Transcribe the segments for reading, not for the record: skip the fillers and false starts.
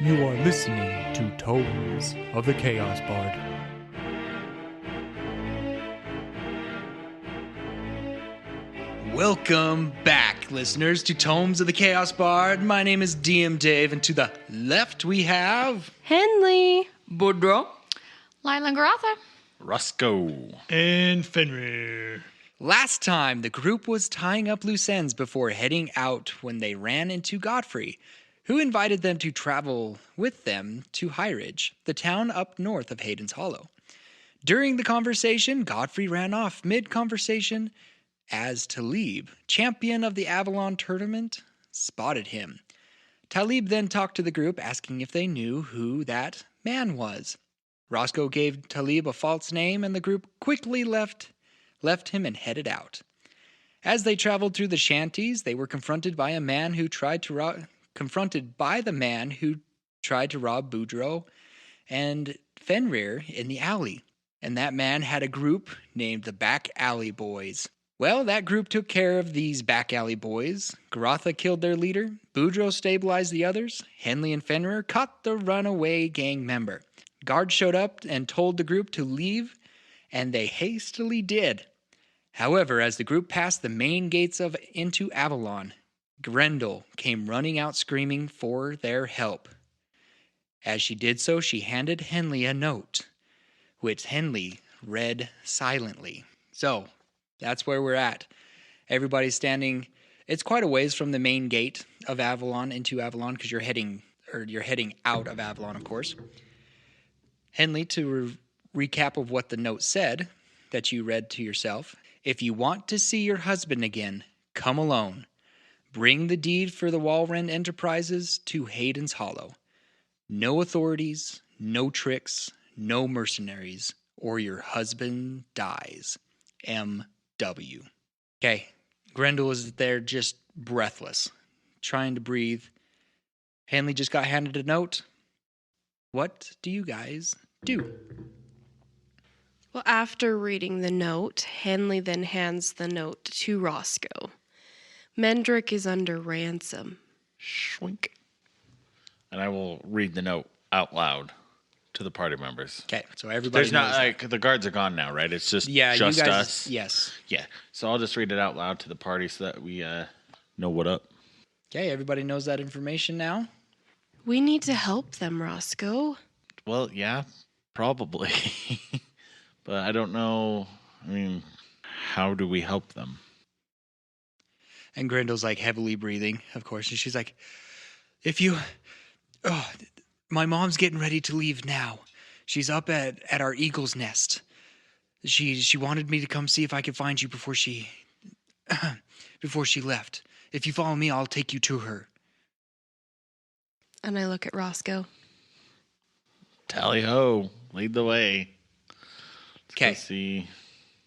You are listening to Tomes of the Chaos Bard. Welcome back, listeners, to Tomes of the Chaos Bard. My name is DM Dave, and to the left we have... Henley. Boudreaux. Lila Garotha. Roscoe. And Fenrir. Last time, the group was tying up loose ends before heading out when they ran into Godfrey, who invited them to travel with them to High Ridge, the town up north of Hayden's Hollow. During the conversation, Godfrey ran off mid-conversation as Talib, champion of the Avalon tournament, spotted him. Talib then talked to the group, asking if they knew who that man was. Roscoe gave Talib a false name, and the group quickly left him and headed out. As they traveled through the shanties, they were confronted by the man who tried to rob Boudreaux and Fenrir in the alley. And that man had a group named the Back Alley Boys. Well, that group took care of these Back Alley Boys. Garotha killed their leader. Boudreaux stabilized the others. Henley and Fenrir caught the runaway gang member. Guards showed up and told the group to leave, and they hastily did. However, as the group passed the main gates into Avalon, Grendel came running out screaming for their help. As she did so, she handed Henley a note, which Henley read silently. So, that's where we're at. Everybody's standing. It's quite a ways from the main gate of Avalon into Avalon because you're heading out of Avalon, of course. Henley, to recap of what the note said that you read to yourself. If you want to see your husband again, come alone. Bring the deed for the Walrend Enterprises to Hayden's Hollow. No authorities, no tricks, no mercenaries, or your husband dies. M.W. Okay, Grendel is there just breathless, trying to breathe. Henley just got handed a note. What do you guys do? Well, after reading the note, Henley then hands the note to Roscoe. Mendrik is under ransom. Schwink. And I will read the note out loud to the party members. Okay, so everybody There's not knows like the guards are gone now, right? It's just you guys, us. Yes. Yeah. So I'll just read it out loud to the party so that we know what up. Okay, everybody knows that information now. We need to help them, Roscoe. Well, yeah, probably. But I don't know. I mean, how do we help them? And Grendel's like heavily breathing, of course, and she's like, my mom's getting ready to leave now. She's up at our eagle's nest. She wanted me to come see if I could find you before she left. If you follow me, I'll take you to her. And I look at Roscoe. Tally ho, lead the way. Okay. See.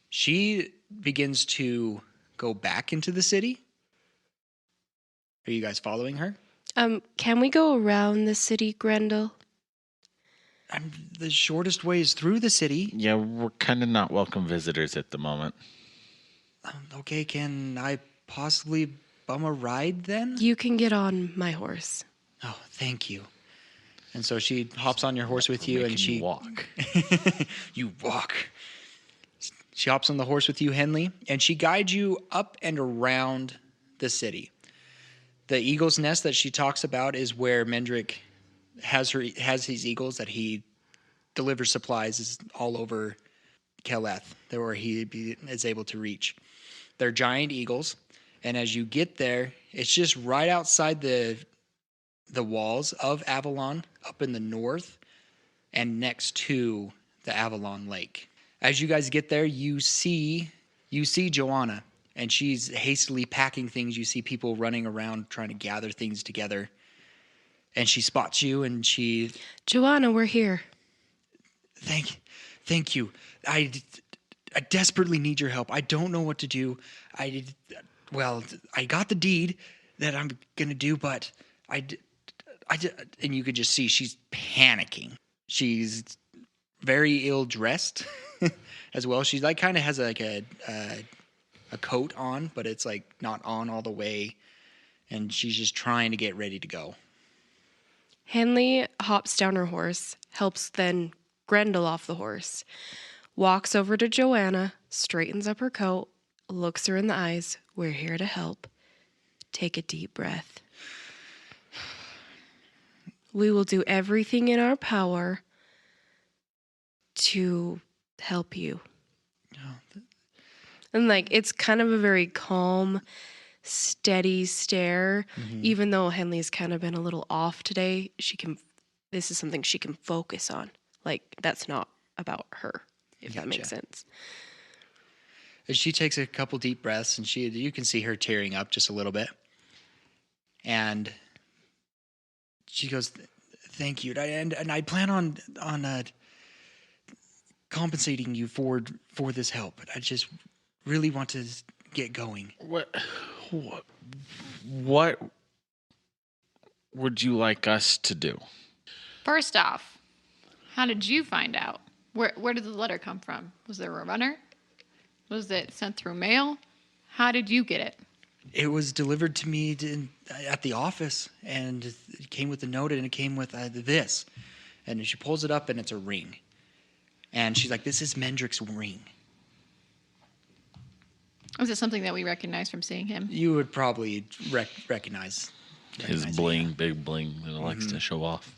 She begins to go back into the city. Are you guys following her? Can we go around the city, Grendel? The shortest way is through the city. Yeah, we're kind of not welcome visitors at the moment. Okay, can I possibly bum a ride then? You can get on my horse. Oh, thank you. And so she hops on your horse with you, and she walk. You walk. She hops on the horse with you, Henley, and she guides you up and around the city. The eagle's nest that she talks about is where Mendrik has his eagles that he delivers supplies all over Keleth, where he is able to reach. They're giant eagles, and as you get there, it's just right outside the walls of Avalon, up in the north, and next to the Avalon Lake. As you guys get there, you see Joanna, and she's hastily packing things. You see people running around trying to gather things together. And she spots you, and she... Joanna, we're here. Thank you. I desperately need your help. I don't know what to do. I got the deed that I'm going to do, but and you could just see she's panicking. She's very ill-dressed as well. She's like kind of has like a coat on, but it's like not on all the way. And she's just trying to get ready to go. Henley hops down her horse, helps then Grendel off the horse, walks over to Joanna, straightens up her coat, looks her in the eyes. We're here to help. Take a deep breath. We will do everything in our power to help you. And like, it's kind of a very calm, steady stare. Even though Henley's kind of been a little off today, this is something she can focus on. Like, that's not about her, if that makes sense. As she takes a couple deep breaths, and you can see her tearing up just a little bit. And she goes, "Thank you, and I plan on compensating you for this help. I just really want to get going." What would you like us to do? First off, how did you find out? Where did the letter come from? Was there a runner? Was it sent through mail? How did you get it? It was delivered to me at the office, and it came with a note, and it came with this. And she pulls it up, and it's a ring. And she's like, "This is Mendrik's ring." Was it something that we recognize from seeing him? You would probably recognize His bling, big bling that he likes to show off.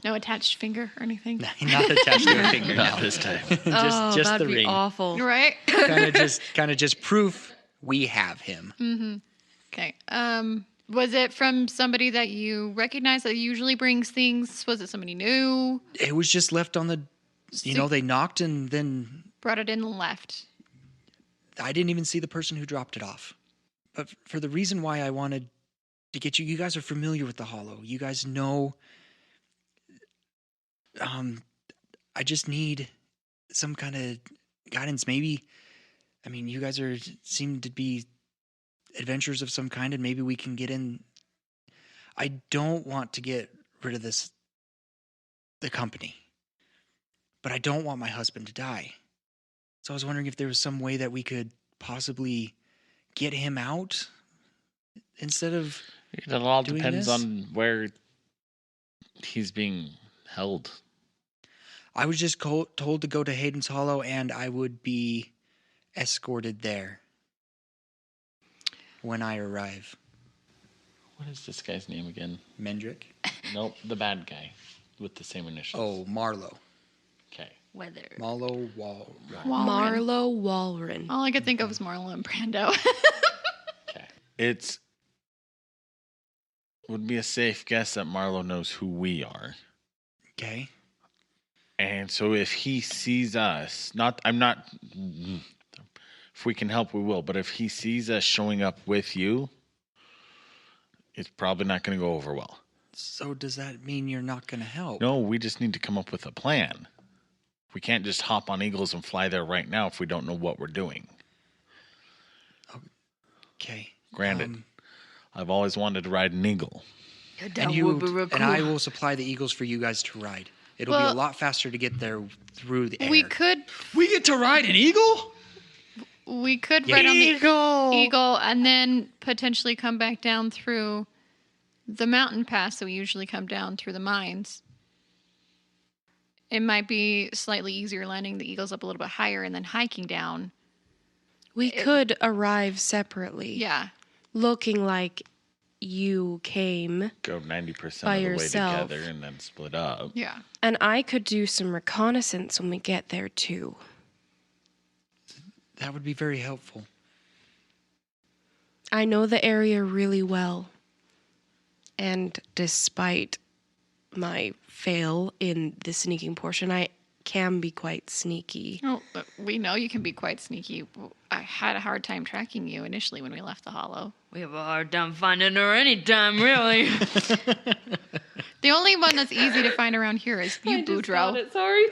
No attached finger or anything? Not attached to her finger. Not this time. just that'd the be ring. awful. Right? kind of just proof we have him. Okay. Was it from somebody that you recognize that usually brings things? Was it somebody new? It was just left on the, they knocked, and then Brought it in and left. I didn't even see the person who dropped it off. But for the reason why I wanted to get you guys are familiar with the Hollow. You guys know. I just need some kind of guidance. Maybe, you guys seem to be adventurers of some kind, and maybe we can get in. I don't want to get rid of the company, but I don't want my husband to die. So I was wondering if there was some way that we could possibly get him out instead of. It all doing depends this? on where he's being held. I was just told to go to Hayden's Hollow, and I would be escorted there when I arrive. What is this guy's name again? Mendrik? Nope, the bad guy with the same initials. Oh, Marlowe. Okay. Wether. Marlowe Marlowe Walren. All I could think of was Marlo and Brando. Okay. It would be a safe guess that Marlo knows who we are. Okay. And so if he sees us, if we can help, we will. But if he sees us showing up with you, it's probably not going to go over well. So does that mean you're not going to help? No, we just need to come up with a plan. We can't just hop on Eagles and fly there right now if we don't know what we're doing. Okay. Granted, I've always wanted to ride an eagle. And I will supply the eagles for you guys to ride. It'll be a lot faster to get there through the air. We could get to ride an eagle? ride on the eagle and then potentially come back down through the mountain pass that we usually come down through the mines. It might be slightly easier landing the eagles up a little bit higher and then hiking down. We could arrive separately. Yeah. Looking like you came. Go 90% By of the yourself. way together and then split up. Yeah. And I could do some reconnaissance when we get there, too. That would be very helpful. I know the area really well. And despite my fail in the sneaking portion, I can be quite sneaky. Oh, we know you can be quite sneaky. I had a hard time tracking you initially when we left the Hollow. We have a hard time finding her anytime, really. The only one that's easy to find around here is you, Boudreaux. Sorry.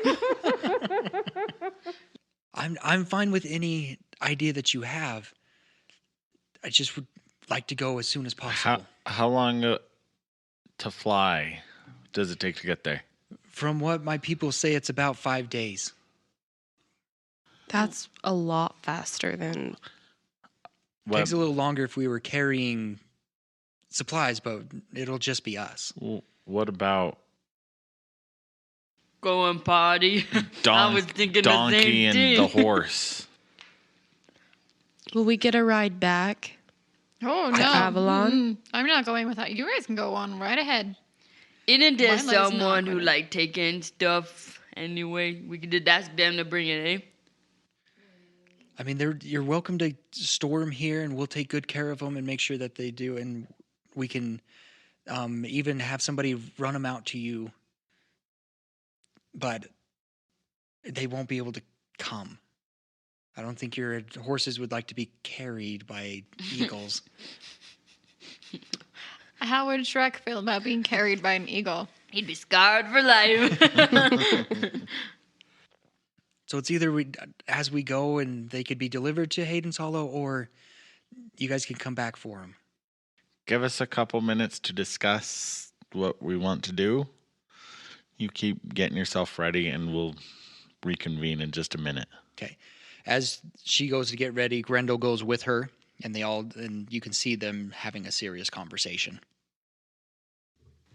I'm fine with any idea that you have. I just would like to go as soon as possible. How long to fly does it take to get there? From what my people say, it's about 5 days. That's a lot faster than... Takes a little longer if we were carrying supplies, but it'll just be us. Well, what about Going party. I was thinking the donkey same and thing. the horse? Will we get a ride back? Oh, To no. Avalon? I'm not going with that. You guys can go on right ahead. Isn't there Mine is not someone who gonna- like taking stuff anyway? We could just ask them to bring it, eh? I mean, you're welcome to store them here, and we'll take good care of them and make sure that they do. And we can even have somebody run them out to you, but they won't be able to come. I don't think your horses would like to be carried by eagles. How would Shrek feel about being carried by an eagle? He'd be scarred for life. So it's either as we go and they could be delivered to Hayden's Hollow, or you guys can come back for them. Give us a couple minutes to discuss what we want to do. You keep getting yourself ready, and we'll reconvene in just a minute. Okay. As she goes to get ready, Grendel goes with her, and you can see them having a serious conversation.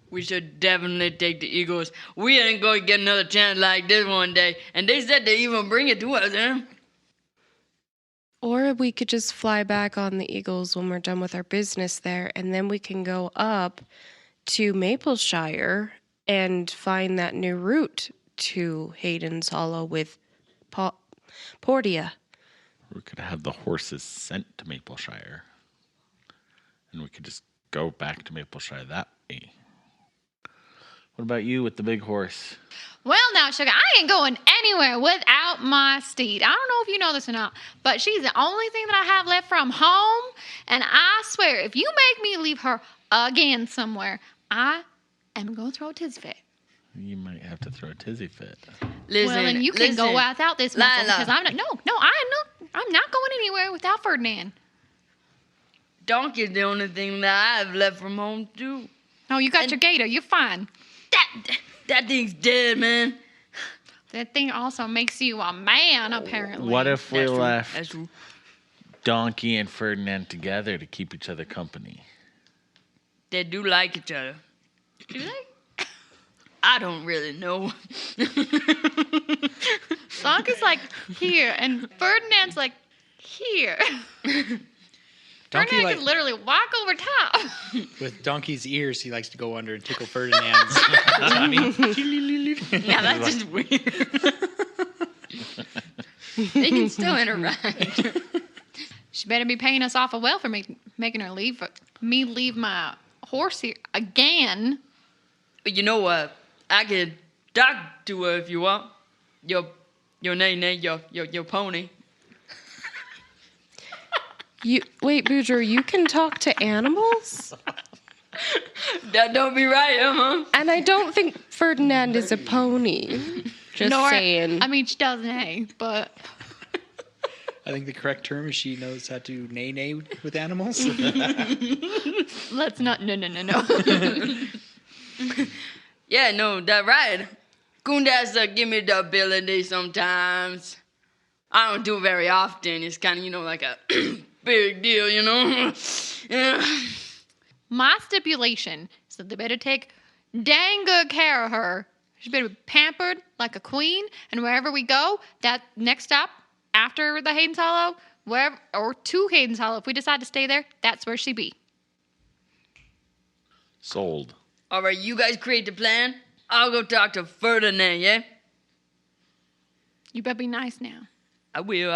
We should definitely take the Eagles. We ain't going to get another chance like this one day. And they said they even bring it to us, eh? Or we could just fly back on the Eagles when we're done with our business there, and then we can go up to Mapleshire and find that new route to Hayden's Hollow with Portia. We could have the horses sent to Mapleshire, and we could just go back to Mapleshire that way. What about you with the big horse? Well, now, Sugar, I ain't going anywhere without my steed. I don't know if you know this or not, but she's the only thing that I have left from home. And I swear, if you make me leave her again somewhere, I am going to throw a tizzy fit. You might have to throw a tizzy fit. Listen, Well, then you can go without this muscle Lila. because I'm not going anywhere without Ferdinand. Donkey's the only thing that I have left from home, too. No, you got your gator. You're fine. That thing's dead, man. That thing also makes you a man, apparently. What if we That's true. left That's true. Donkey and Ferdinand together to keep each other company? They do like each other. Do they? I don't really know. Donkey's like here, and Ferdinand's like here. Donkey, Ferdinand can literally walk over top. with Donkey's ears, he likes to go under and tickle Ferdinand's. Yeah, that's just weird. They can still interact. She better be paying us awful well for making her leave my horse here again. But you know what? I can talk to her if you want. Your your pony. Wait, Boudreaux, you can talk to animals? That don't be right, huh? And I don't think Ferdinand is a pony. Just saying. I mean, she does nay, but I think the correct term is she knows how to nay with animals. let's not. No. Yeah, no, that right. Kundas give me the ability sometimes. I don't do it very often. It's kind of, like a big deal, Yeah. My stipulation is that they better take dang good care of her. She better be pampered like a queen, and wherever we go, that next stop after the Hayden's Hollow, wherever or to Hayden's Hollow, if we decide to stay there, that's where she be. Sold. All right, you guys create the plan. I'll go talk to Ferdinand, yeah? You better be nice now. I will.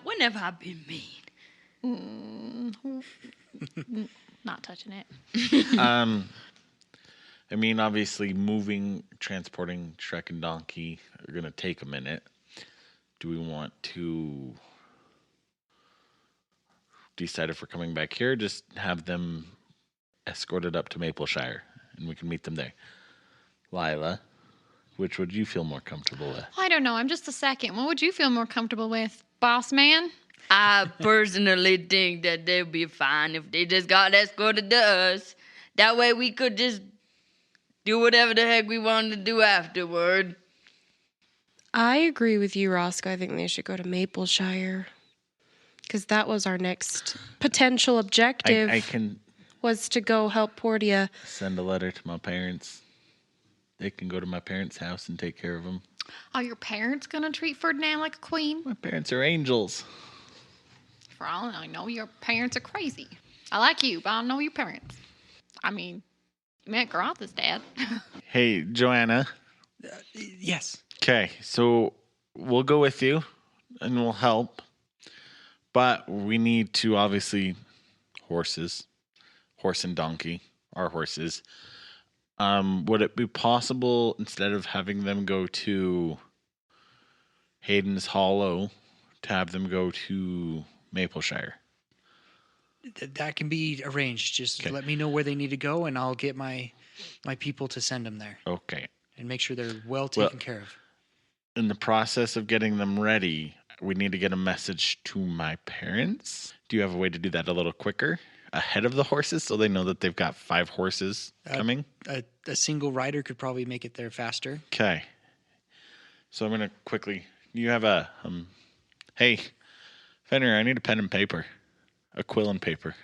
When have I been mean? Not touching it. I mean, obviously, transporting Shrek and Donkey are going to take a minute. Do we want to decide if we're coming back here? Just have them escorted up to Mapleshire, and we can meet them there. Lila, which would you feel more comfortable with? I don't know. I'm just a second. What would you feel more comfortable with, boss man? I personally think that they'll be fine if they just got escorted to us. That way we could just do whatever the heck we wanted to do afterward. I agree with you, Roscoe. I think they should go to Mapleshire. Because that was our next potential objective. I can was to go help Portia. Send a letter to my parents. They can go to my parents' house and take care of him. Are your parents going to treat Ferdinand like a queen? My parents are angels. For all I know, your parents are crazy. I like you, but I don't know your parents. I mean, you met Garotha's dad. Hey, Joanna. Yes. Okay, so we'll go with you and we'll help. But we need to obviously horse and donkey, our horses. Would it be possible, instead of having them go to Hayden's Hollow, to have them go to Mapleshire? That can be arranged. Just Okay. let me know where they need to go, and I'll get my people to send them there Okay. and make sure they're well taken care of. In the process of getting them ready, we need to get a message to my parents. Do you have a way to do that a little quicker, ahead of the horses, so they know that they've got 5 horses coming? A single rider could probably make it there faster. Okay. So I'm going to quickly... You have a... Hey, Fenrir, I need a pen and paper. A quill and paper.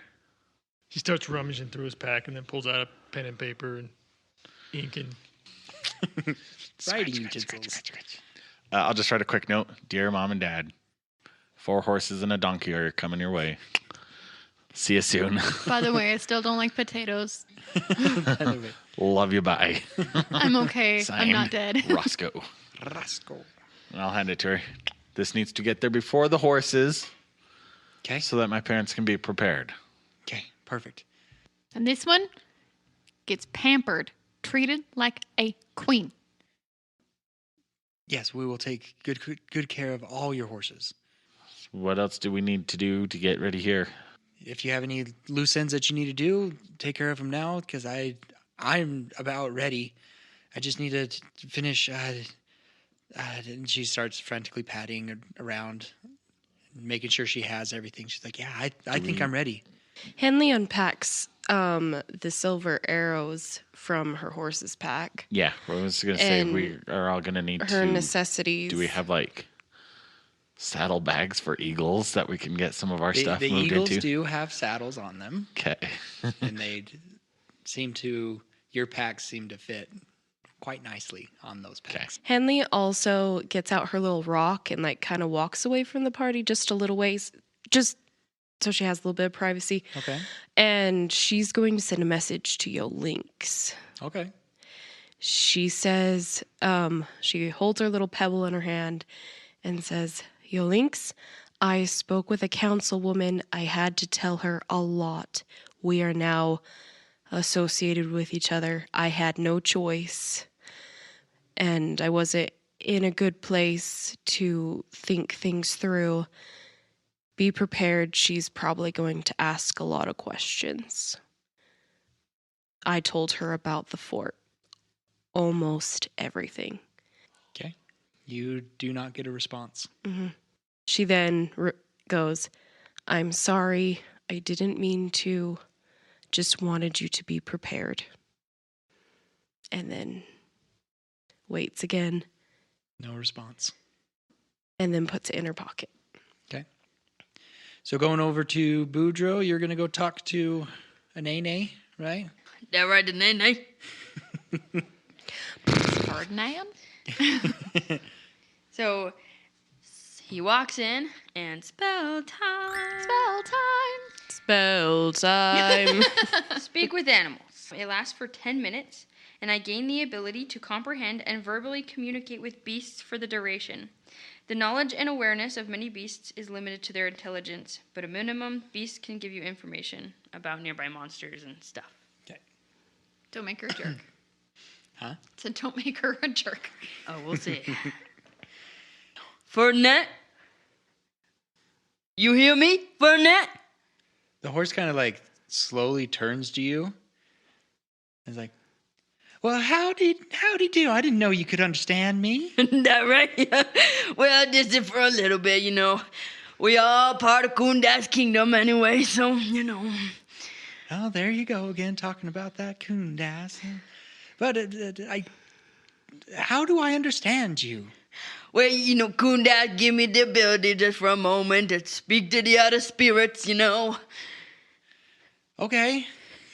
He starts rummaging through his pack and then pulls out a pen and paper and ink and... Riding utensils. I'll just write a quick note. Dear Mom and Dad, 4 horses and a donkey are coming your way. See you soon. By the way, I still don't like potatoes. Love you, bye. I'm okay. I'm not Signed, dead. Roscoe. Rascal. And I'll hand it to her. This needs to get there before the horses Okay. so that my parents can be prepared. Okay. Perfect. And this one gets pampered, treated like a queen. Yes, we will take good care of all your horses. What else do we need to do to get ready here? If you have any loose ends that you need to do, take care of them now, because I'm about ready. I just need to finish. And she starts frantically patting around, making sure she has everything. She's like, "Yeah, I think I'm ready." Henley unpacks the silver arrows from her horse's pack. Yeah, I was going to say And we are all going to need Her to... necessities. Do we have like saddlebags for eagles that we can get some of our stuff The moved eagles into? do have saddles on them, Okay. and your packs seem to fit quite nicely on those packs. Henley also gets out her little rock and like kind of walks away from the party just a little ways, just so she has a little bit of privacy. Okay. And she's going to send a message to Yo Lynx. Okay. She says, she holds her little pebble in her hand and says, Yo Lynx, I spoke with a councilwoman. I had to tell her a lot. We are now associated with each other. I had no choice. And I wasn't in a good place to think things through. Be prepared. She's probably going to ask a lot of questions. I told her about the fort. Almost everything. Okay. You do not get a response. Mm-hmm. She then goes, I'm sorry. I didn't mean to. Just wanted you to be prepared. And then waits again. No response. And then puts it in her pocket. Okay. So going over to Boudreaux, you're going to go talk to a Nene, right? That right, the Nene? Ferdinand? So he walks in and spell time. Spell time. Spell time. Speak with animals. It lasts for 10 minutes, and I gain the ability to comprehend and verbally communicate with beasts for the duration. The knowledge and awareness of many beasts is limited to their intelligence, but at minimum, beasts can give you information about nearby monsters and stuff. Okay. Don't make her a jerk. Huh? So don't make her a jerk. Oh, we'll see. Ferdinand? You hear me, Ferdinand? The horse kind of like slowly turns to you. It's like, well, howdy do. I didn't know you could understand me. That right? Well, just for a little bit, you know. We all part of Kunda's kingdom anyway, so, you know. Oh, there you go again, talking about that Kundas. But how do I understand you? Well, you know, Kundas give me the ability just for a moment to speak to the other spirits, you know. Okay.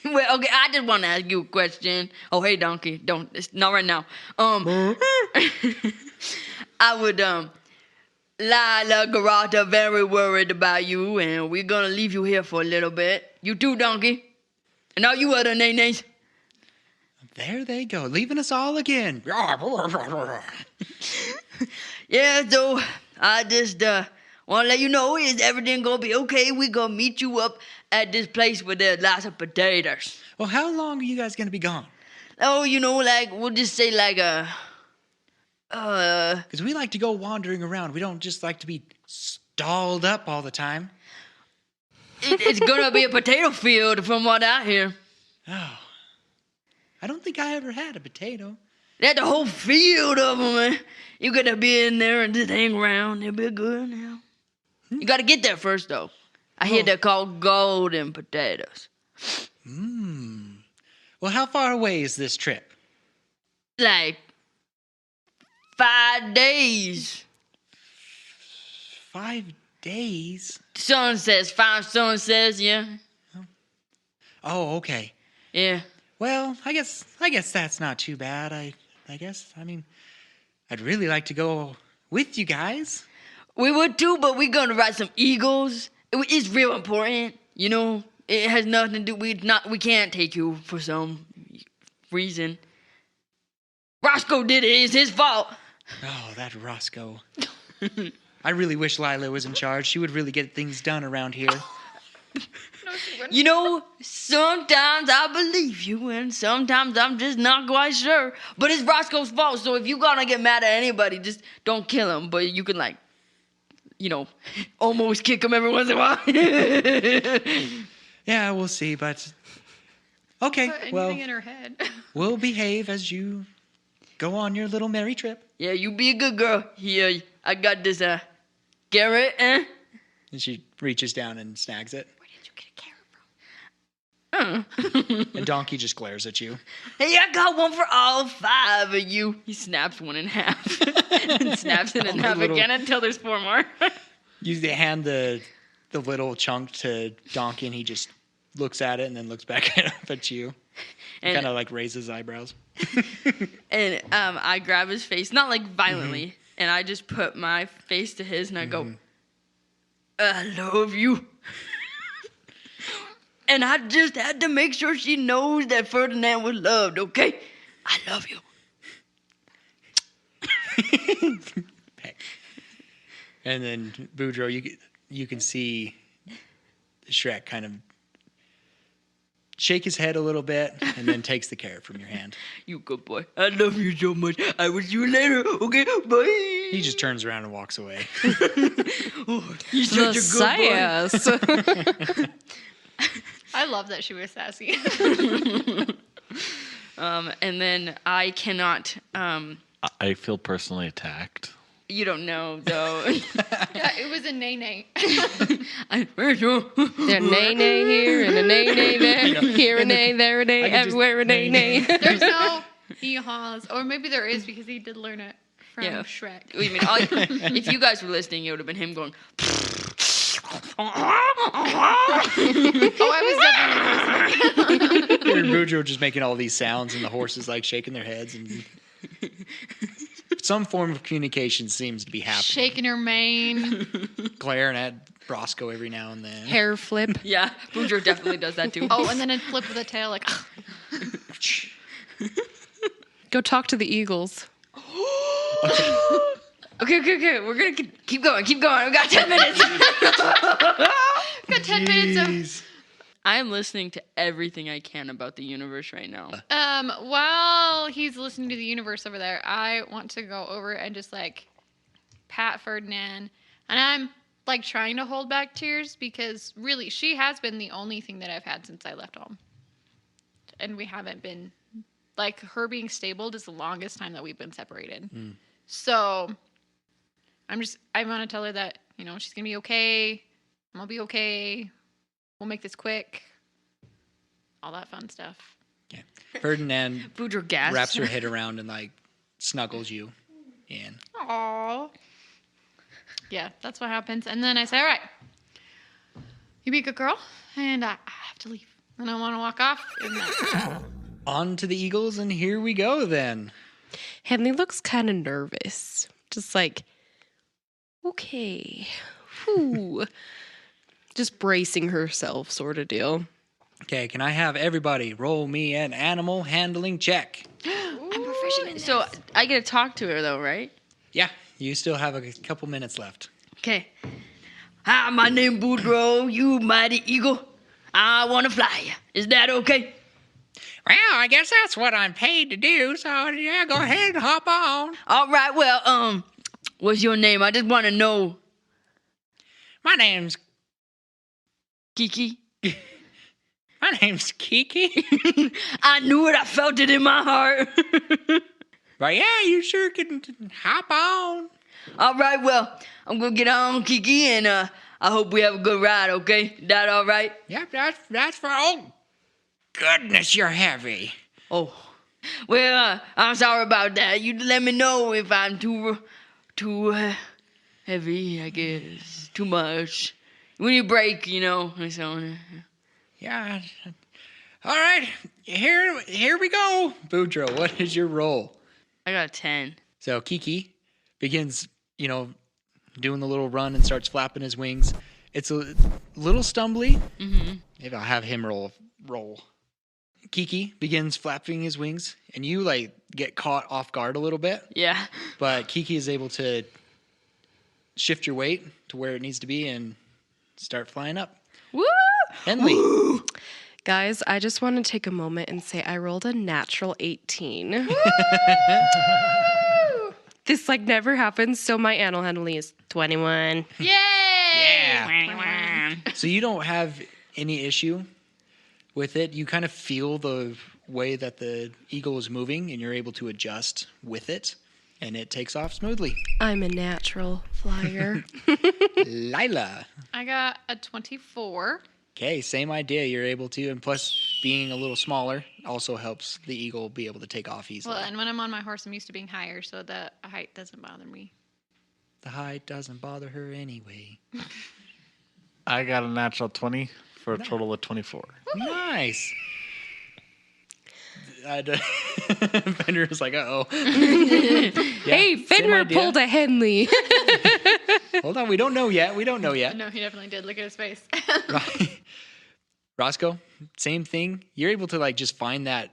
Well, okay, I just want to ask you a question. Oh, hey, donkey, don't. It's not right now. I would Lila, Garata, very worried about you, and we're gonna leave you here for a little bit. You too, donkey, and all you other nays. There they go, leaving us all again. Yeah, so I just want to let you know, is everything gonna be okay? We gonna meet you up at this place where there's lots of potatoes. Well, how long are you guys going to be gone? Oh, you know, like, we'll just say like Because we like to go wandering around. We don't just like to be stalled up all the time. it's gonna be a potato field from what I hear. Oh, I don't think I ever had a potato. That's the whole field of them, man. You gotta be in there and just hang around. It'll be good now. You gotta get there first, though. I hear they're called golden potatoes. Well, how far away is this trip? Like 5 days. 5 days? Sun says 5 sunsets, yeah. Oh, okay. Yeah. Well, I guess that's not too bad. I guess. I mean, I'd really like to go with you guys. We would too, but we're gonna ride some eagles. It's real important, you know. It has nothing to do. We can't take you for some reason. Roscoe did it. It's his fault. Oh, that Roscoe. I really wish Lila was in charge. She would really get things done around here. You know, sometimes I believe you, and sometimes I'm just not quite sure. But it's Roscoe's fault, so if you're gonna get mad at anybody, just don't kill him. But you can, like, you know, almost kick him every once in a while. Yeah, we'll see, but... Okay, Put anything well, in her head. we'll behave as you go on your little merry trip. Yeah, you be a good girl. Here, I got this, carrot, And she reaches down and snags it. Where did you get a carrot from? And Donkey just glares at you. Hey, I got one for all 5 of you. He snaps one in half and snaps it in half again until there's 4 more. You hand the little chunk to Donkey, and he just looks at it and then looks back up at you. And Kind of like raises his eyebrows. And I grab his face, not like violently, and I just put my face to his, and I go, I love you. And I just had to make sure she knows that Ferdinand was loved, okay? I love you. And then Boudreaux, you can see Shrek kind of shake his head a little bit and then takes the carrot from your hand. You good boy. I love you so much. I will see you later, okay? Bye. He just turns around and walks away. Oh, you're such a good boy. I love that she was sassy. And then I cannot, I feel personally attacked. you don't know, though. Yeah, it was a nay-nay. There's a nay-nay here and a nay-nay there. Here a nay, there a nay, everywhere a nay-nay. There's no hee-haws. Or maybe there is because he did learn it from Yeah. Shrek. Wait a minute. If you guys were listening, it would have been him going. Oh, I was definitely listening. You're Boudreaux just making all these sounds, and the horses like shaking their heads, and some form of communication seems to be happening. Shaking her mane. Glaring at Roscoe every now and then. Hair flip. Yeah, Boudreaux definitely does that too. Oh, and then a flip of the tail, like. Go talk to the eagles. Okay. We're gonna keep going. We got 10 minutes. Got 10 minutes of. I am listening to everything I can about the universe right now. While he's listening to the universe over there, I want to go over and just like pat Ferdinand. And I'm like trying to hold back tears because really she has been the only thing that I've had since I left home. And we haven't been, like, her being stabled is the longest time that we've been separated. So I want to tell her that, you know, she's going to be okay. I'm going to be okay. We'll make this quick. All that fun stuff. Yeah. Ferdinand Boudreaux gasps. wraps her head around and like snuggles you in. Aww. Yeah, that's what happens. And then I say, all right, you be a good girl, and I have to leave. And I want to walk off in that. On to the eagles, and here we go then. Henley looks kind of nervous. Just like, okay. Whew. Just bracing herself, sort of deal. Okay, can I have everybody roll me an animal handling check? I'm proficient. So I get to talk to her though, right? Yeah, you still have a couple minutes left. Okay. Hi, my name Boudreaux. You mighty eagle. I want to fly you. Is that okay? Well, I guess that's what I'm paid to do, so yeah, go ahead and hop on. All right. Well, what's your name? I just want to know. My name's Kiki. Kiki. I knew it. I felt it in my heart. But yeah, you sure can hop on. All right. Well, I'm gonna get on, Kiki, and I hope we have a good ride. Okay? That all right? Yep, that's for. Oh, goodness, you're heavy. Oh. Well, I'm sorry about that. You let me know if I'm too heavy. I guess too much. When you break, you know. And so. Yeah. All right, here we go. Boudreaux, what is your roll? I got a 10. So Kiki begins, doing the little run and starts flapping his wings. It's a little stumbly. Mm-hmm. Maybe I'll have him roll. Kiki begins flapping his wings, and you get caught off guard a little bit. Yeah. But Kiki is able to shift your weight to where it needs to be and start flying up. Woo! Henley. Woo! Guys, I just want to take a moment and say I rolled a natural 18. This never happens, so my animal handling is 21. Yay! Yeah. So you don't have any issue with it. You kind of feel the way that the eagle is moving, and you're able to adjust with it, and it takes off smoothly. I'm a natural flyer. Lila. I got a 24. Okay, same idea. You're able to, and plus being a little smaller also helps the eagle be able to take off easily. Well, and when I'm on my horse, I'm used to being higher, so the height doesn't bother me. The height doesn't bother her anyway. I got a natural 20 for a total of 24. Nice. Fenrir was like, uh-oh. Hey, Fenrir pulled a Henley. Hold on, we don't know yet. No, he definitely did. Look at his face. Roscoe, same thing. You're able to just find that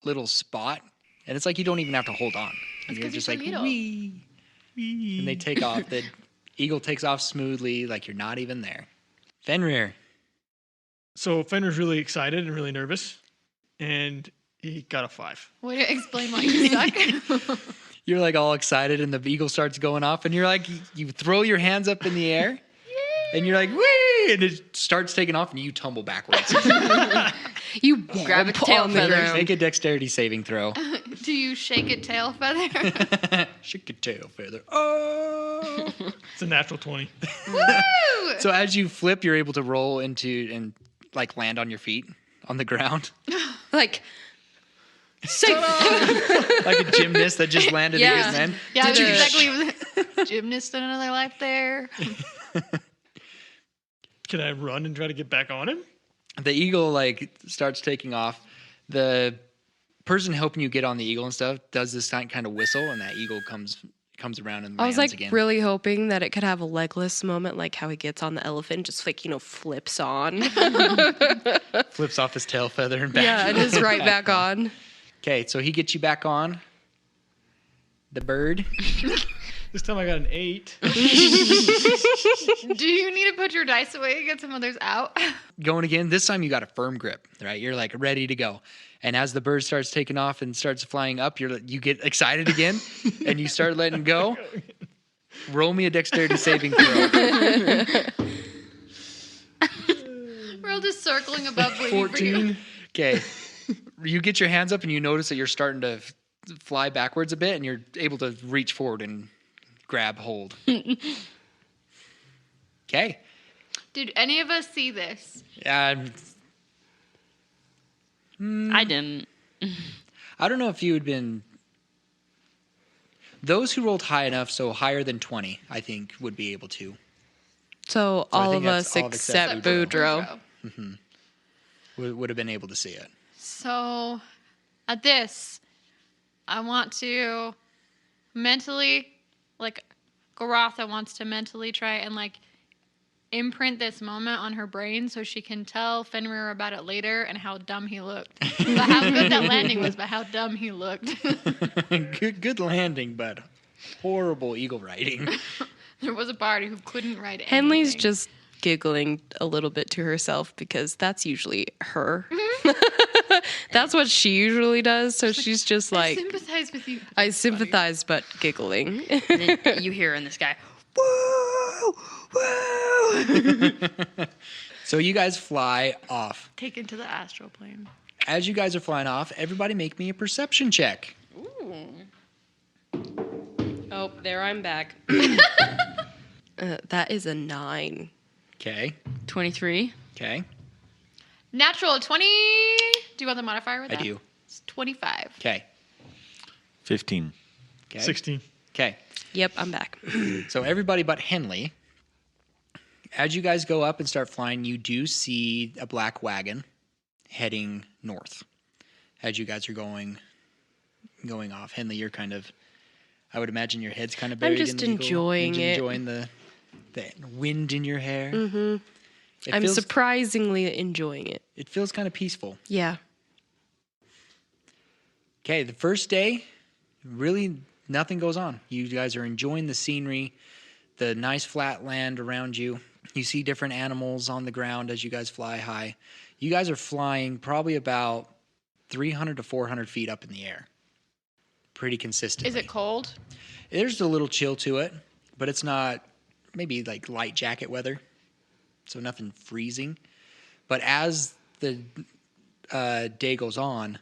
little spot, and it's you don't even have to hold on. And you're just wee, wee, and they take off. The eagle takes off smoothly, you're not even there. Fenrir. So Fenrir's really excited and really nervous, and he got a 5. Way to explain why you suck. You're all excited, and the eagle starts going off, and you're you throw your hands up in the air, and you're wee, and it starts taking off, and you tumble backwards. You Grab a tail on the feather. ground. Make a dexterity saving throw. Do you shake it tail feather? Shake your tail feather. Oh! It's a natural 20. Woo! So as you flip, you're able to roll into and land on your feet on the ground. Safe. Like a gymnast that just landed Yeah. again. Yeah, Did you- exactly. Gymnast in another life there. Can I run and try to get back on him? The eagle starts taking off. The person helping you get on the eagle and stuff does this kind of whistle, and that eagle comes around and I was lands again. really hoping that it could have a legless moment, like how he gets on the elephant, just flips on. Flips off his tail feather and back. Yeah, and is right back on. Okay, so he gets you back on. The bird. This time I got an 8. Do you need to put your dice away and get some others out? Going again. This time you got a firm grip, right? You're ready to go. And as the bird starts taking off and starts flying up, you get excited again, and you start letting go. Roll me a dexterity saving throw. We're all just circling above waiting for you. 14. Okay. You get your hands up and you notice that you're starting to fly backwards a bit, and you're able to reach forward and grab hold. Okay. Did any of us see this? I didn't. I don't know if you had been... Those who rolled high enough, so higher than 20, I think, would be able to. So I all think of that's us all except except Boudreaux. Which would have been able to see it. So, at this, I want to mentally, like, Garotha wants to mentally try and, like, imprint this moment on her brain so she can tell Fenrir about it later and how dumb he looked. But how good that landing was, but how dumb he looked. Good landing, but horrible eagle riding. There was a party who couldn't ride anything. Henley's just giggling a little bit to herself because that's usually her. That's what she usually does. So she's just I like, sympathize with you. I sympathize, but giggling. And then you hear in the sky, woo, woo. So you guys fly off. Taken to the astral plane. As you guys are flying off, everybody make me a perception check. Oh, there I'm back. That is a 9. Okay. 23. Okay. Natural 20. Do you want the modifier with I that? do. It's 25. Okay. 15. Okay. 16. Okay. Yep, I'm back. So everybody but Henley, as you guys go up and start flying, you do see a black wagon heading north. As you guys are going off, Henley, you're kind of, I would imagine your head's kind of buried just in the eagle. enjoying You're it. enjoying the wind in your hair. Mm-hmm. I'm surprisingly enjoying it. It feels kind of peaceful. Yeah. Okay, the first day, really nothing goes on. You guys are enjoying the scenery, the nice flat land around you. You see different animals on the ground as you guys fly high. You guys are flying probably about 300 to 400 feet up in the air. Pretty consistently. Is it cold? There's a little chill to it, but it's not maybe like light jacket weather. So nothing freezing. But as the day goes on,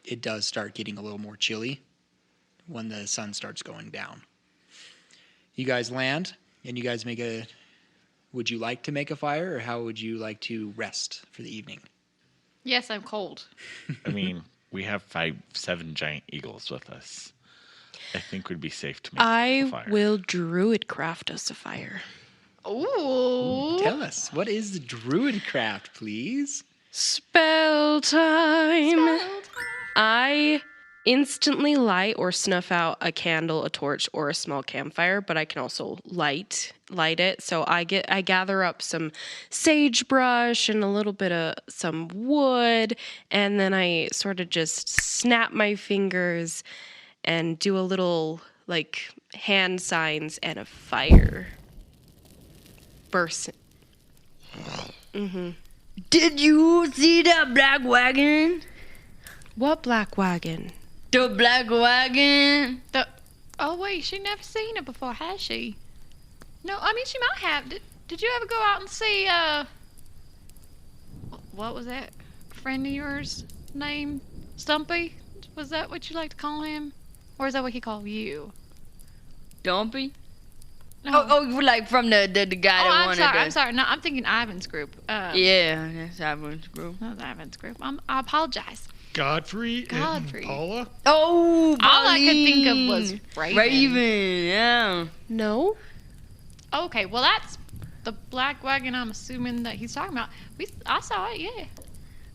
it does start getting a little more chilly when the sun starts going down. You guys land, and you guys would you like to make a fire, or how would you like to rest for the evening? Yes, I'm cold. I mean, we have 7 giant eagles with us. I think we'd be safe to make a I fire. will druid craft us a fire. Ooh. Tell us, what is the druid craft, please? Spell time. I instantly light or snuff out a candle, a torch, or a small campfire, but I can also light it. So I gather up some sagebrush and a little bit of some wood, and then I sort of just snap my fingers and do a little like hand signs, and a fire bursts. Did you see that black wagon? What black wagon? The black wagon. Oh, wait, she never seen it before, has she? No, I mean, she might have. Did you ever go out and see, what was that friend of yours name? Stumpy? Was that what you like to call him? Or is that what he called you? Dumpy? No. Oh, like from the guy that wanted I'm sorry. No, I'm thinking Ivan's group. Yeah, that's Ivan's group. Not Ivan's group. I apologize. Godfrey Godfrey. and Paula. Oh, All I could think of Pauline. was Raven. Raven, yeah. No? Okay, well, that's the black wagon I'm assuming that he's talking about. I saw it, yeah.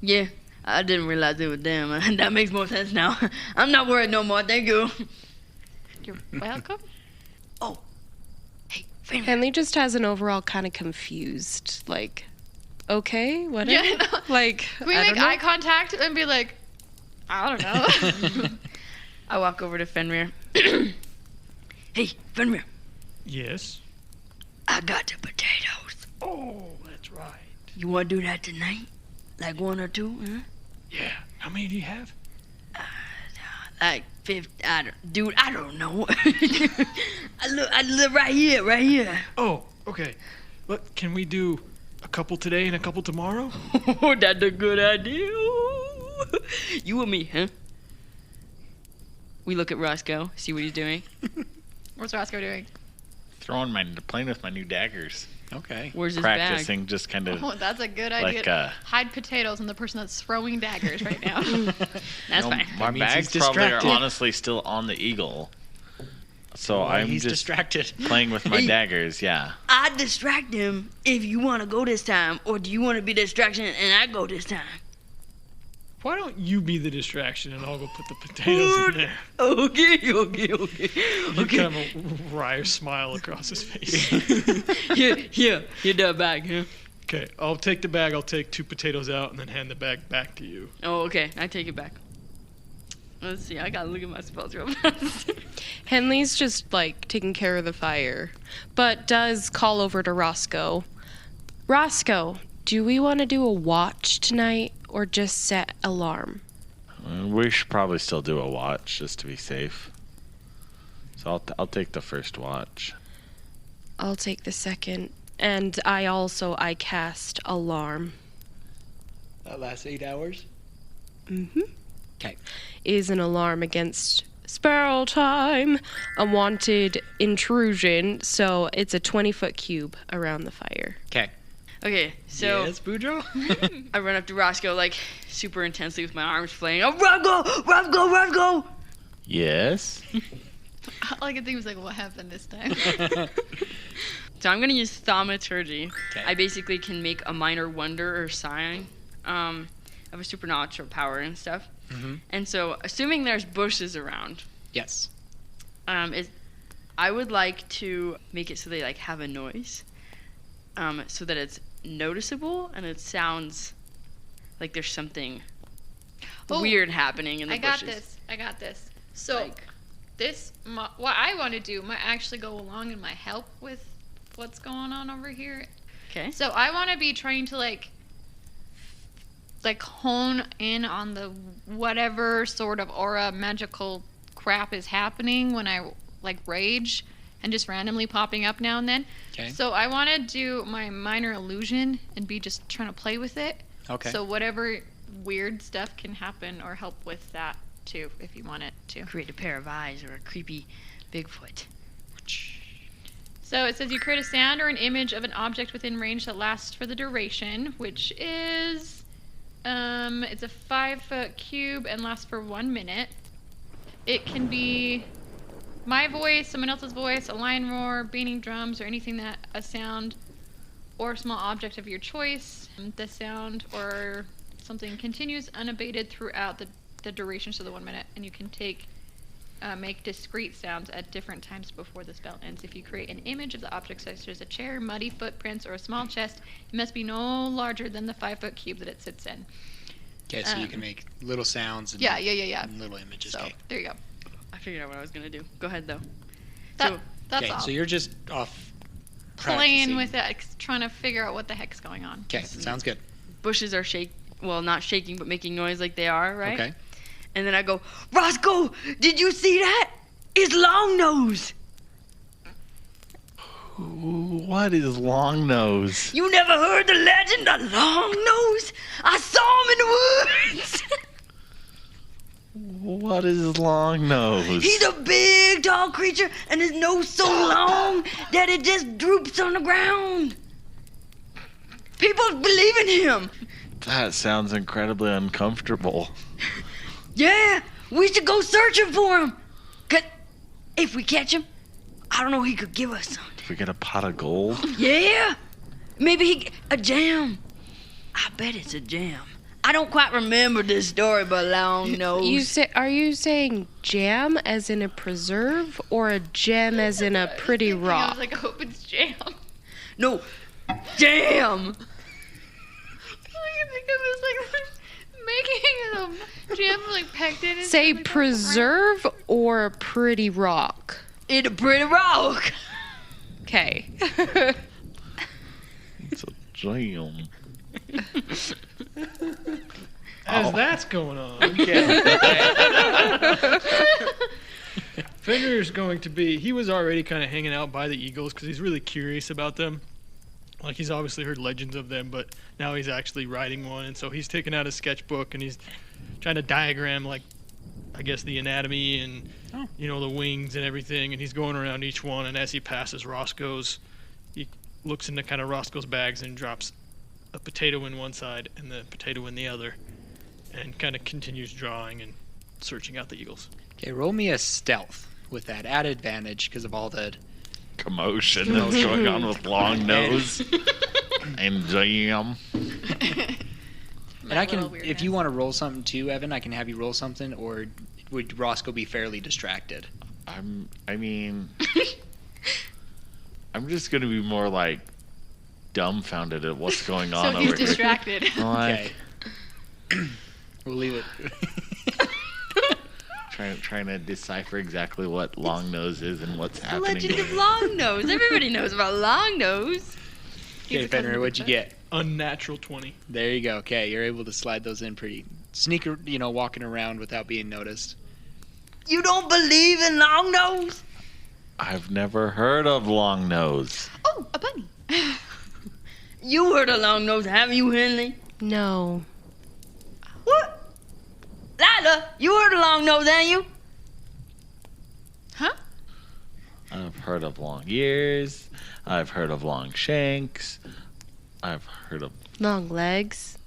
Yeah, I didn't realize it was them. That makes more sense now. I'm not worried no more. Thank you. You're welcome. Oh, hey, Fenrir. Henley just has an overall kind of confused, like, okay, whatever. Yeah, I know. Like, Can we I make don't know. eye contact and be like, I don't know. I walk over to Fenrir. Hey, Fenrir, Yes. I got the potatoes. Oh, that's right. You want to do that tonight? Like 1 or 2, huh? Yeah. How many do you have? Like 50. Dude, I don't know. I live right here. Oh, okay. But can we do a couple today and a couple tomorrow? Oh, that's a good idea. You and me, huh? We look at Roscoe, see what he's doing. What's Roscoe doing? Playing with my new daggers. Okay. Where's his Practicing, just kind of Oh, that's a good idea. Hide potatoes and the person that's throwing daggers right now. That's fine. My means bags he's probably are distracted. honestly still on the eagle. So I'm He's just distracted. playing with my daggers, yeah. I distract him if you want to go this time, or do you want to be distraction and I go this time? Why don't you be the distraction and I'll go put the potatoes in there? Okay. You kind of a wry smile across his face. Here, that bag, huh? Okay, I'll take the bag. I'll take 2 potatoes out and then hand the bag back to you. Oh, okay. I take it back. Let's see. I gotta look at my spells real fast. Henley's just like taking care of the fire, but does call over to Roscoe. Roscoe, do we want to do a watch tonight or just set alarm? We should probably still do a watch just to be safe. So I'll take the first watch. I'll take the second. And I cast alarm. That lasts 8 hours? Mm-hmm. Okay. Is an alarm against sparrow time, unwanted intrusion, so it's a 20-foot cube around the fire. Okay. Okay, so Yes, Boudreaux? I run up to Roscoe like super intensely with my arms flailing. Oh, Roscoe! Yes? All I could think was like, what happened this time? So I'm gonna use thaumaturgy. Okay. I basically can make a minor wonder or sign of a supernatural power and stuff. Mm-hmm. And so, assuming there's bushes around, Yes. I would like to make it so they like have a noise, so that it's noticeable and it sounds like there's something weird happening in the bushes. I got this. So Like- what I want to do might actually go along and might help with what's going on over here. Okay. So I want to be trying to like hone in on the whatever sort of aura magical crap is happening when I like rage and just randomly popping up now and then. Okay. So I want to do my minor illusion and be just trying to play with it. Okay. So whatever weird stuff can happen or help with that too, if you want it to. Create a pair of eyes or a creepy Bigfoot. So it says you create a sound or an image of an object within range that lasts for the duration, which is, it's a 5-foot cube and lasts for 1 minute. It can be my voice, someone else's voice, a lion roar, beating drums, or anything that a sound or small object of your choice. The sound or something continues unabated throughout the duration, so the 1 minute, and you can make discrete sounds at different times before the spell ends. If you create an image of the object such as a chair, muddy footprints, or a small chest, it must be no larger than the 5-foot cube that it sits in. Okay, so you can make little sounds and, Yeah. and little images. So Okay. there you go. I figured out what I was gonna do. Go ahead though. That's Okay, all. so you're just off Playing practicing. with it, trying to figure out what the heck's going on. Okay, sounds good. Bushes are not shaking, but making noise like they are, right? Okay. And then I go, Roscoe, did you see that? It's Long Nose. What is Long Nose? You never heard the legend of Long Nose? I saw him in the woods. What is Long Nose? He's a big, tall creature, and his nose so long that it just droops on the ground. People believe in him. That sounds incredibly uncomfortable. Yeah, we should go searching for him. 'Cause if we catch him, I don't know, he could give us something. If we get a pot of gold? Yeah, maybe a jam. I bet it's a jam. I don't quite remember this story, but Long Nose. Are you saying jam as in a preserve or a gem as in a pretty I rock? was like, I hope it's jam. No, jam. I think it was like making a jam like packed in. Say like, preserve or a pretty rock. It's a pretty rock. Okay. It's a jam. As that's going on, Fenrir's going to be. He was already kind of hanging out by the eagles because he's really curious about them. Like, he's obviously heard legends of them, but now he's actually writing one, and so he's taking out his sketchbook and he's trying to diagram, like, I guess the anatomy and the wings and everything, and he's going around each one. And as he passes Roscoe's, he looks into kind of Roscoe's bags and drops a potato in one side and the potato in the other, and kind of continues drawing and searching out the eagles. Okay, roll me a stealth with that added advantage because of all the... Commotion that's going on with Long Nose and jam. And And I a little can, weirdness. if you want to roll something too, Evan, I can have you roll something, or would Roscoe be fairly distracted? I'm just gonna be more like dumbfounded at what's going on So he's over here. distracted. Like, Okay. We'll leave it. trying to decipher exactly what long nose is and what's The happening. legend of Long Nose. Everybody knows about Long Nose. Okay, Fenrir, what'd you get? Unnatural 20. There you go. Okay, you're able to slide those in pretty sneaker, walking around without being noticed. You don't believe in Long Nose? I've never heard of long nose. Oh, a bunny. You heard of Long Nose, haven't you, Henley? No. What? Lila, you heard of Long Nose, haven't you? Huh? I've heard of long ears. I've heard of long shanks. I've heard of Long legs.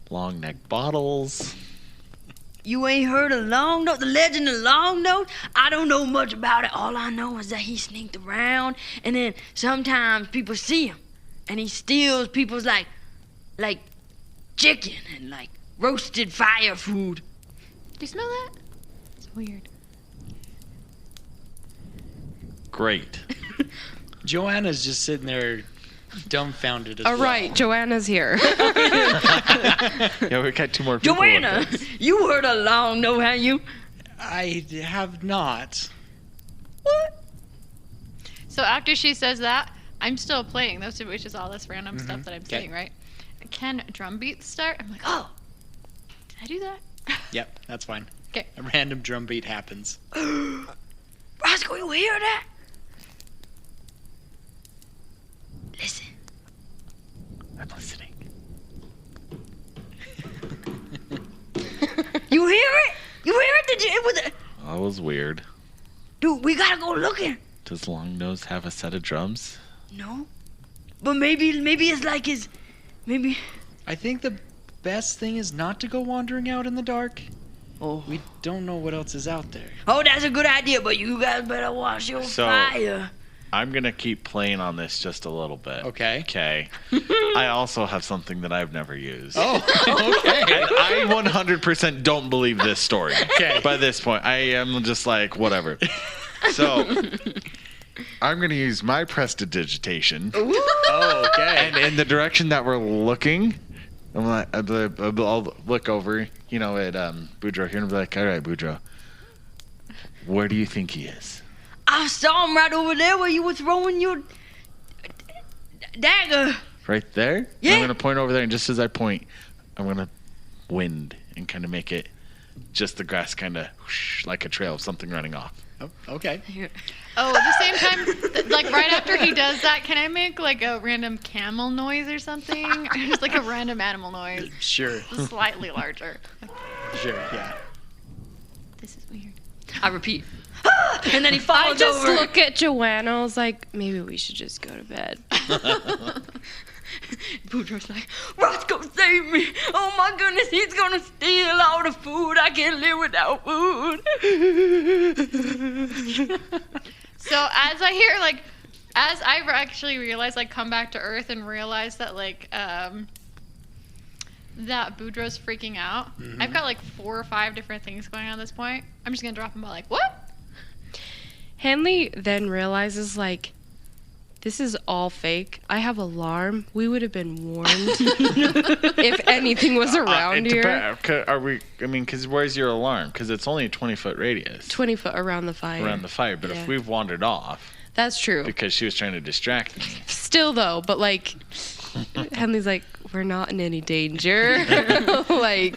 long neck bottles. You ain't heard of Long Nose, the legend of Long Nose? I don't know much about it. All I know is that he sneaked around, and then sometimes people see him, and he steals people's like chicken and like roasted fire food. Do you smell that? It's weird. Great. Joanna's just sitting there dumbfounded as All well. right, Joanna's here. Yeah, we got 2 more people. with Joanna, us. you heard of Long Nose, haven't you? I have not. What? So after she says that, I'm still playing, which is all this random stuff that I'm Okay. saying, right? Can drum beats start? I'm like, oh, did I do that? Yep, that's fine. 'Kay. A random drum beat happens. Roscoe, you hear that? Listen. I'm listening. You hear it? You hear it? Did you? It was. That was weird. Dude, we gotta go looking. Does long nose have a set of drums? No, but maybe it's like his. Maybe. I think the best thing is not to go wandering out in the dark. Oh. We don't know what else is out there. Oh, that's a good idea, but you guys better watch your So- fire. I'm gonna keep playing on this just a little bit. Okay. Okay. I also have something that I've never used. Oh, okay. I 100% don't believe this story. Okay. By this point, I am just like, whatever. So, I'm going to use my prestidigitation. Oh, okay. And in the direction that we're looking, I'm like, I'll look over, at Boudreaux here and be like, all right, Boudreaux, where do you think he is? I saw him right over there where you were throwing your dagger. Right there? Yeah. I'm going to point over there, and just as I point, I'm going to wind and kind of make it just the grass kind of like a trail of something running off. Oh, okay. Oh, at the same time, like right after he does that, can I make like a random camel noise or something? Or just like a random animal noise, Sure. slightly larger. Sure. Yeah. This is weird. I repeat. And then he I falls just over. look at Joanna. I was like, maybe we should just go to bed. Boudreaux's like, Roscoe, save me. Oh my goodness, he's gonna steal all the food. I can't live without food. So as I hear as I actually realize, come back to Earth and realize that that Boudreaux's freaking out. I've got 4 or 5 different things going on at this point. I'm just gonna drop him all what? Henley then realizes, this is all fake. I have alarm. We would have been warned if anything was around here. Because where's your alarm? Because it's only a 20-foot radius 20 foot around the fire. around the fire. But Yeah. if we've wandered off That's true. because she was trying to distract me, Still, though, but Henley's like, we're not in any danger.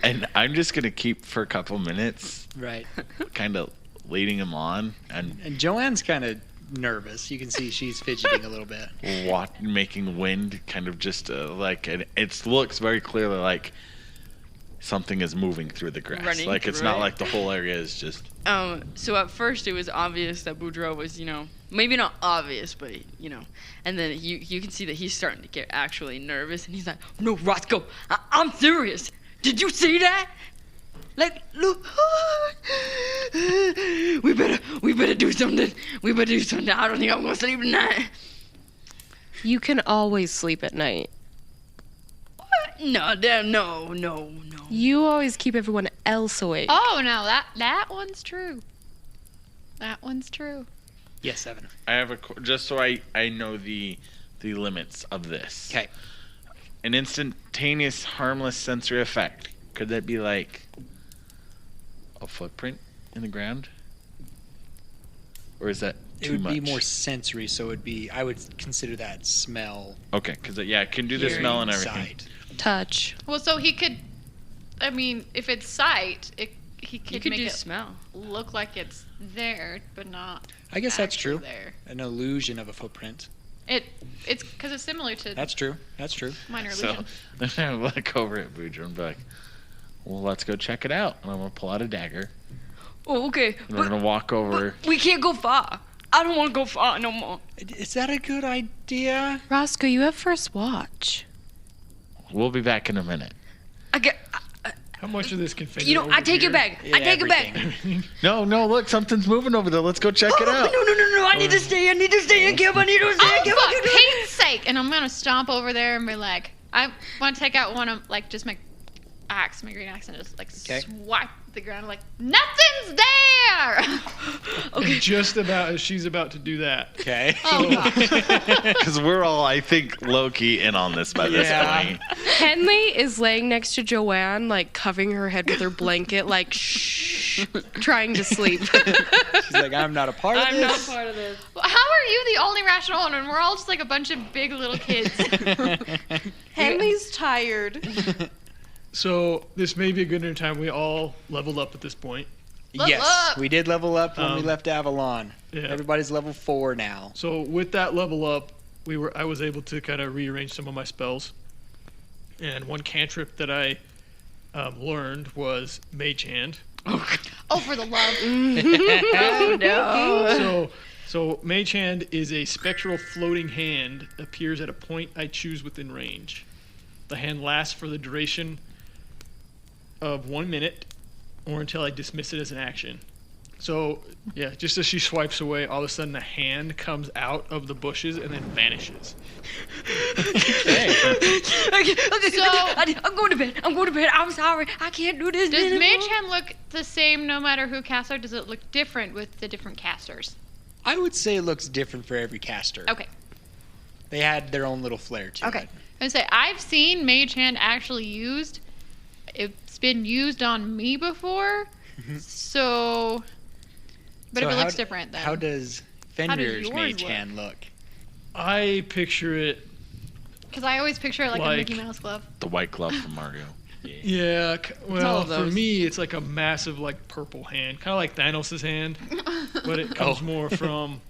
and I'm just going to keep for a couple minutes Right. kind of leading him on and And Joanne's kind of nervous. You can see she's fidgeting a little bit. making wind kind of just and it looks very clearly like something is moving through the grass. Running It's through not it. like the whole area is just So at first it was obvious that Boudreaux was, maybe not obvious, but, and then you can see that he's starting to get actually nervous, and he's like, no, Roscoe, I'm serious. Did you see that? Look, we better do something. We better do something. I don't think I'm gonna sleep tonight. You can always sleep at night. What? No. You always keep everyone else awake. Oh no, that one's true. That one's true. Yes, 7. I have just so I know the limits of this. Okay. An instantaneous harmless sensory effect. Could that be like a footprint in the ground? Or is that It too would much? be more sensory, so I would consider that smell. Okay, because it can do the hearing, smell and everything. sight. Touch. Well, so he could. I mean, if it's sight, he You could could make do it smell. look like it's there, but not. I guess that's actually true. There. An illusion of a footprint. It's because it's similar to That's true. That's true. minor So illusion. then I look over at Boudreaux and be like, well, let's go check it out. And I'm going to pull out a dagger. Oh, okay. And we're going to walk over. We can't go far. I don't want to go far no more. Is that a good idea? Roscoe, you have first watch. We'll be back in a minute. I get. How much of this can fit? You know, I take it back. I take it back. Everything. No, look, something's moving over there. Let's go check it out. No. I need to stay. I need to stay in camp. I need to stay in camp. Oh, for Pete's sake! And I'm gonna stomp over there and be like, I want to take out one of just my axe, my green axe, and just swipe the ground like nothing's there. Okay. Just about as she's about to do that. Okay. Because we're all, I think, low-key in on this by this point. Henley is laying next to Joanne, like covering her head with her blanket, like shh, trying to sleep. She's like, I'm not a part of I'm this. not part of this. How are you the only rational one when we're all just like a bunch of big little kids? Henley's tired. So this may be a good time. We all leveled up at this point. Yes, up. we did level up when we left Avalon. Yeah. Everybody's level 4 now. So with that level up, I was able to kind of rearrange some of my spells. And one cantrip that I learned was Mage Hand. Oh, for the love. Oh no. So Mage Hand is a spectral floating hand, appears at a point I choose within range. The hand lasts for the duration of 1 minute or until I dismiss it as an action. So, yeah, just as she swipes away, all of a sudden a hand comes out of the bushes and then vanishes. Okay, I'm going to bed. I'm sorry. I can't do this. Does anymore. Mage Hand look the same no matter who casts it? Or does it look different with the different casters? I would say it looks different for every caster. Okay. They had their own little flair to Okay. it. I would say I've seen Mage Hand actually used. It's been used on me before. So, but So if it how looks d- different, then How does Fenrir's yours Mage look? Hand look? I picture it, because I always picture it like a Like- Mickey Mouse glove. The white glove from Mario. yeah, all well, of for those. me, it's like a massive, like, purple hand. Kind of like Thanos' hand, but it comes more from...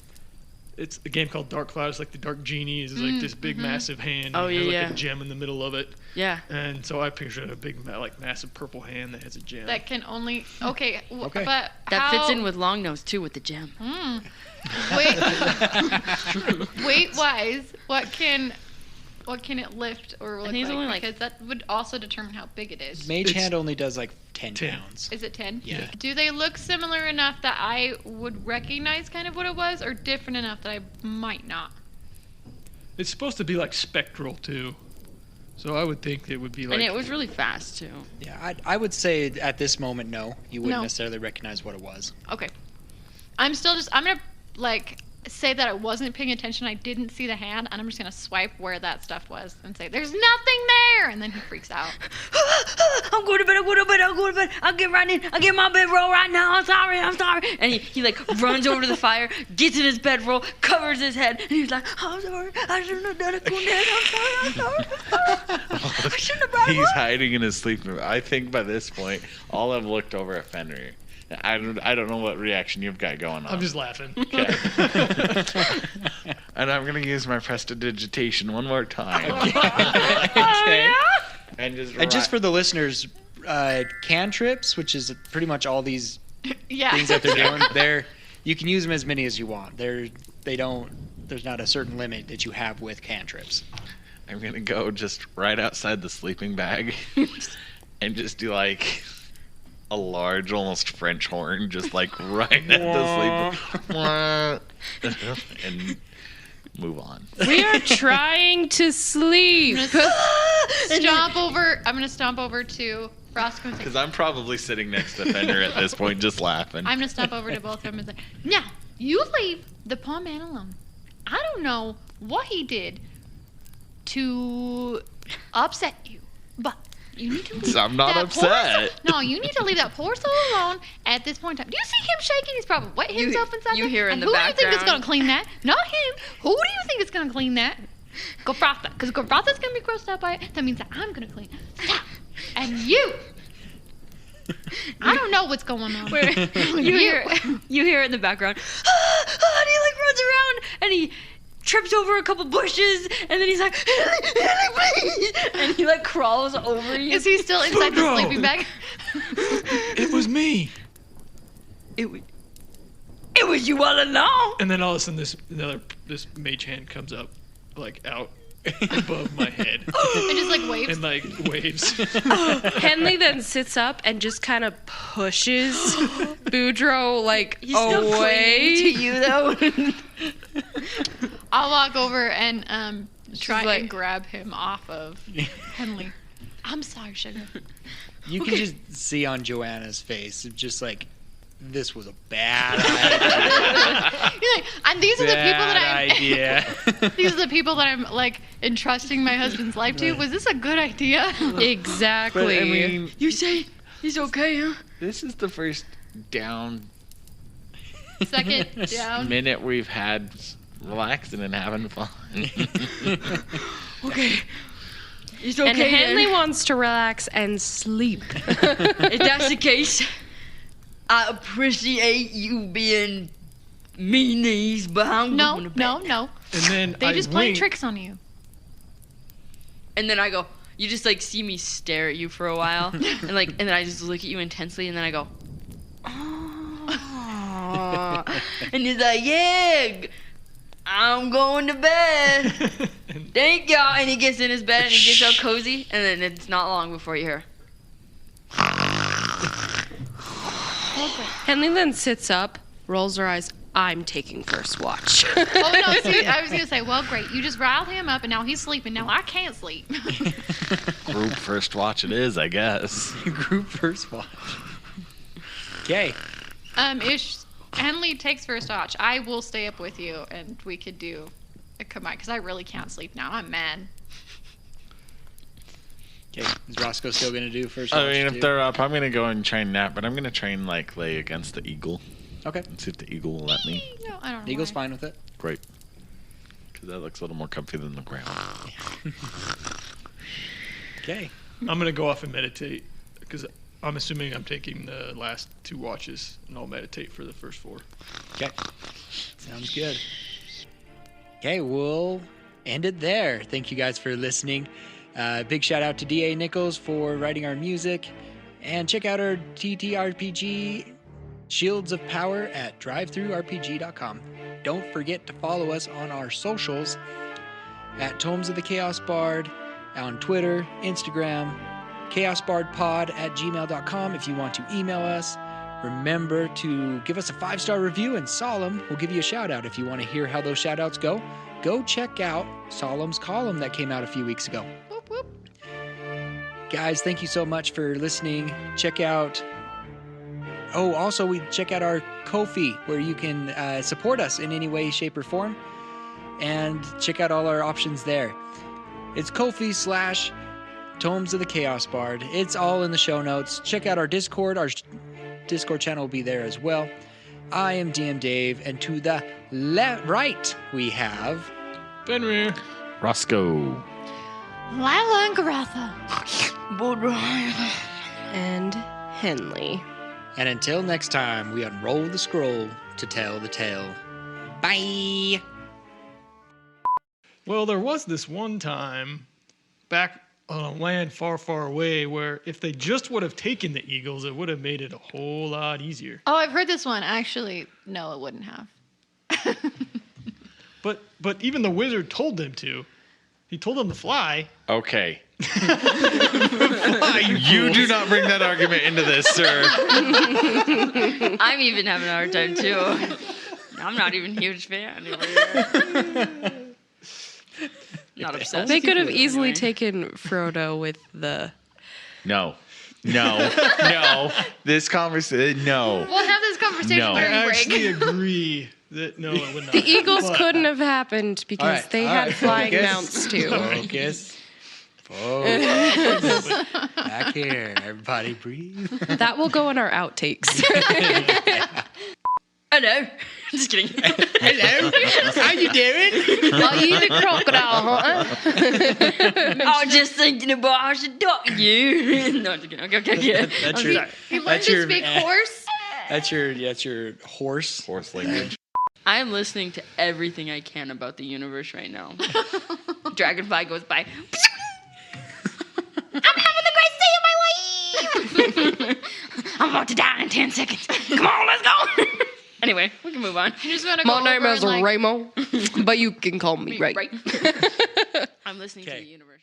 It's a game called Dark Cloud. It's like the Dark Genie is like this big, massive hand. Oh, and it has, yeah, like yeah. a gem in the middle of it. Yeah. And so I picture a big, like, massive purple hand that has a gem. That can only okay. Okay. But That fits how- in with Longnose too with the gem. weight wise, what can it lift or look think it's like? only, like- Because that would also determine how big it is. Mage It's Hand only does like 10 10. pounds. Is it 10? Yeah. Do they look similar enough that I would recognize kind of what it was, or different enough that I might not? It's supposed to be like spectral too, so I would think it would be like. And it was really fast too. Yeah, I would say at this moment, no. You wouldn't No. necessarily recognize what it was. Okay. I'm gonna like say that I wasn't paying attention. I didn't see the hand, and I'm just gonna swipe where that stuff was and say, "There's nothing there," and then he freaks out. I'm going to bed. I'll get right in. I'll get my bedroll right now. I'm sorry. And he like runs over to the fire, gets in his bedroll, covers his head, and he's like, I'm sorry. I shouldn't have done it. I'm sorry. I shouldn't have brought him He's up. hiding in his sleeping room. I think by this point, all have looked over at Fenrir. I don't know what reaction you've got going on. I'm just laughing. Okay. And I'm gonna use my prestidigitation one more time. Okay. And And just for the listeners, cantrips, which is pretty much all these Yeah. things that they're doing, you can use them as many as you want. There's not a certain limit that you have with cantrips. I'm gonna go just right outside the sleeping bag and just do like a large, almost French horn, just like right at the sleeping and move on. We are trying to sleep. stomp over. I'm gonna stomp over to Roscoe and say, Because I'm probably sitting next to Fender at this point, just laughing. I'm gonna stomp over to both of them and say, now you leave the poor man alone. I don't know what he did to upset you, but you need to leave. I'm not that poor upset. soul- no, you need to leave that poor soul alone at this point in time. Do you see him shaking? He's probably wet himself inside. you there. hear in And the who do you think is background. gonna clean that? Not him. Who do you think is gonna clean that? Gofratha, because Gofratha's gonna be grossed out by it. That means that I'm gonna clean it. Stop. And you. I don't know what's going on. you hear it in the background. And he like runs around and he trips over a couple bushes and then he's like, Henley, please! And he like crawls over you. Is he still inside the Boudreaux! sleeping bag? It was me. It was you all along. And then all of a sudden, this mage hand comes up, like out above my head, And just like waves. and like waves. Henley then sits up and just kind of pushes Boudreaux like He's still away. clinging to you though. I'll walk over and try like- and grab him off of Henley. I'm sorry, sugar. You can just see on Joanna's face, just like, this was a bad idea. You're like, and these are the people that Bad idea. these are the people that I'm like entrusting my husband's life to. Was this a good idea? Exactly. But, I mean, You say he's okay, huh? this is the first down Second down. minute we've had relaxing and having fun. Okay. He's okay. and Henley then. wants to relax and sleep. If that's the case, I appreciate you being meanies, but I'm No, going to bed. no. And then They I just playing wink. tricks on you. And then I go, you just like see me stare at you for a while, and then I just look at you intensely, and then I go, oh. And he's like, yeah, I'm going to bed. Thank y'all. And he gets in his bed and he gets all cozy, and then it's not long before you hear. Henley then sits up, rolls her eyes. I'm taking first watch. Oh no, see, I was gonna say, well, great. You just riled him up, and now he's sleeping. Now I can't sleep. Group first watch it is, I guess. Group first watch. Okay. If Henley takes first watch, I will stay up with you, and we could do a combine because I really can't sleep now. I'm mad. Okay. Is Roscoe still going to do first watch? I mean, too? if they're up, I'm gonna go and try and nap, but I'm gonna try and like lay against the eagle Okay. and see if the eagle will let me. No, I don't know. Eagle's why. fine with it. Great. Because that looks a little more comfy than the ground. Okay. I'm gonna go off and meditate because I'm assuming I'm taking the last 2 watches, and I'll meditate for the first 4. Okay. Sounds good. Okay, we'll end it there. Thank you guys for listening. Big shout out to D.A. Nichols for writing our music. And check out our TTRPG Shields of Power at drivethroughrpg.com. Don't forget to follow us on our socials at Tomes of the Chaos Bard on Twitter, Instagram, chaosbardpod@gmail.com if you want to email us. Remember to give us a 5-star review, and Solemn will give you a shout out. If you want to hear how those shout outs go check out Solemn's column that came out a few weeks ago. Whoop, whoop. Guys, thank you so much for listening. Check out also we check out our Ko-fi, where you can support us in any way, shape, or form, and check out all our options there. It's Ko-fi/Tomes of the Chaos Bard. It's all in the show notes. Check out our Discord. Our Discord channel will be there as well. I am DM Dave, and to the right we have Fenrir. Roscoe. Lila and Garatha. And Henley. And until next time, we unroll the scroll to tell the tale. Bye! Well, there was this one time back on a land far, far away where if they just would have taken the eagles, it would have made it a whole lot easier. Oh, I've heard this one. Actually, no, it wouldn't have. But even the wizard told them to. He told them to fly. Okay. You do not bring that argument into this, sir. I'm even having a hard time too. I'm not even a huge fan over here. not obsessed. They could have easily Anyway. taken Frodo with the. No. This conversation, no. We'll have this conversation No. I during actually break. agree that no, it would not. The Eagles But couldn't have happened because All right, they all had right, flying focus. mounts too. Focus. Focus. Back here. Everybody breathe. That will go in our outtakes. Hello. Just kidding. Hello. How you doing? Are you the crocodile hunter? I was just thinking about how to duck you. No, just kidding. Okay, yeah. That's your. You learned That's to your. speak horse? That's your horse. Horse language. I am listening to everything I can about the universe right now. Dragonfly goes by. I'm having the great day of my life. I'm about to die in 10 seconds. Come on, let's go. Anyway, we can move on. I just want to go My name over is and, like, Ramo, but you can call me Ray. I'm listening to Okay. the universe.